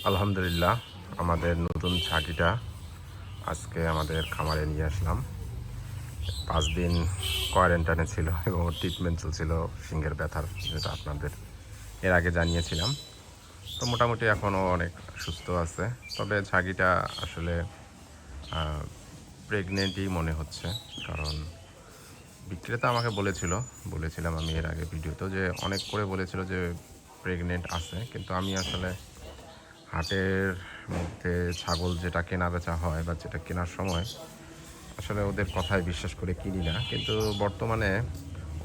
আলহামদুলিল্লাহ, আমাদের নতুন ছাগিটা আজকে আমাদের খামারে নিয়ে আসলাম। 5 দিন কোয়ারেন্টাইনে ছিল এবং ট্রিটমেন্ট চলছিল শিংয়ের ব্যথার, যেটা আপনাদের এর আগে জানিয়েছিলাম। তো মোটামুটি এখনও অনেক সুস্থ আছে। তবে ছাগিটা আসলে প্রেগনেন্টই মনে হচ্ছে, কারণ বিক্রেতা আমাকে বলেছিলাম আমি এর আগে ভিডিওতে যে অনেক করে বলেছিল যে প্রেগনেন্ট আছে, কিন্তু আমি আসলে হাটের মধ্যে ছাগল যেটা কেনা বেচা হয় বা যেটা কেনার সময় আসলে ওদের কথায় বিশ্বাস করে কিনি না। কিন্তু বর্তমানে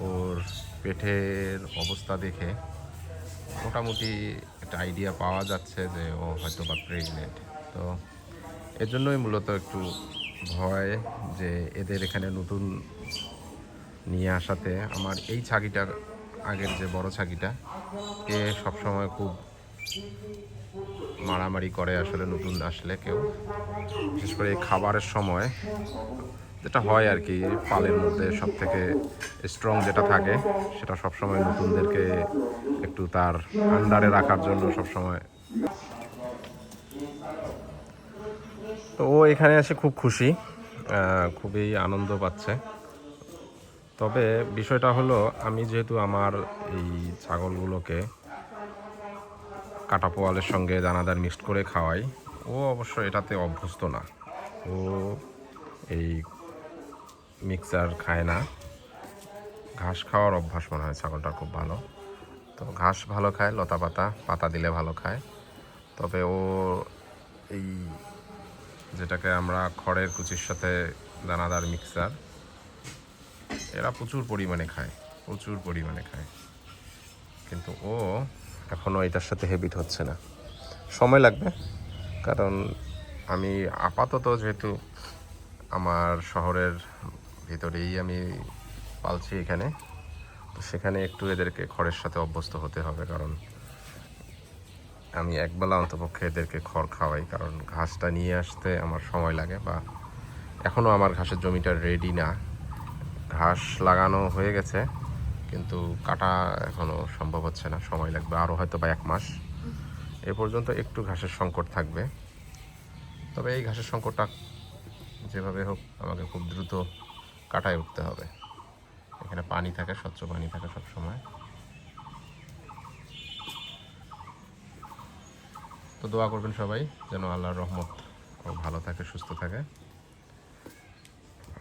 ওর পেটের অবস্থা দেখে মোটামুটি একটা আইডিয়া পাওয়া যাচ্ছে যে ও হয়তো বা প্রেগনেন্ট। তো এজন্যই মূলত একটু ভয় যে এদের এখানে নতুন নিয়ে আসাতে আমার এই ছাগিটার আগের যে বড় ছাগিটা কে সবসময় খুব মারামারি করে আসলে নতুন আসলে কেউ, বিশেষ করে এই খাবারের সময় যেটা হয় আর কি। পালের মধ্যে সব থেকে স্ট্রং যেটা থাকে সেটা সবসময় নতুনদেরকে একটু তার আন্ডারে রাখার জন্য সবসময়। তো ও এখানে এসে খুব খুশি, খুবই আনন্দ পাচ্ছে। তবে বিষয়টা হলো, আমি যেহেতু আমার এই ছাগলগুলোকে কাটা পোয়ালের সঙ্গে দানাদার মিক্সড করে খাওয়াই, ও অবশ্য এটাতে অভ্যস্ত না। ও এই মিক্সার খায় না, ঘাস খাওয়ার অভ্যাস মনে হয় ছাগলটার খুব ভালো। তো ঘাস ভালো খায়, লতা পাতা দিলে ভালো খায়। তবে ও এই যেটাকে আমরা খড়ের কুচির সাথে দানাদার মিক্সার, এরা প্রচুর পরিমাণে খায়। কিন্তু ও এখনও এটার সাথে হ্যাবিট হচ্ছে না, সময় লাগবে। কারণ আমি আপাতত যেহেতু আমার শহরের ভিতরেই আমি পালছি এখানে, তো সেখানে একটু এদেরকে খড়ের সাথে অভ্যস্ত হতে হবে। কারণ আমি একবেলা অন্তপক্ষে এদেরকে খড় খাওয়াই, কারণ ঘাসটা নিয়ে আসতে আমার সময় লাগে, বা এখনও আমার ঘাসের জমিটা রেডি না। ঘাস লাগানো হয়ে গেছে, কিন্তু কাটা এখনও সম্ভব হচ্ছে না, সময় লাগবে আরও হয়তো বা 1 মাস। এ পর্যন্ত একটু ঘাসের সংকট থাকবে। তবে এই ঘাসের সংকটটা যেভাবে হোক আমাকে খুব দ্রুত কাটায় উঠতে হবে। এখানে পানি থাকে, স্বচ্ছ পানি থাকে সবসময়। তো দোয়া করবেন সবাই যেন আল্লাহর রহমত ও ভালো থাকে, সুস্থ থাকে।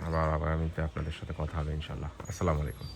আবার আগামীতে আপনাদের সাথে কথা হবে ইনশাল্লাহ। আসসালামু আলাইকুম।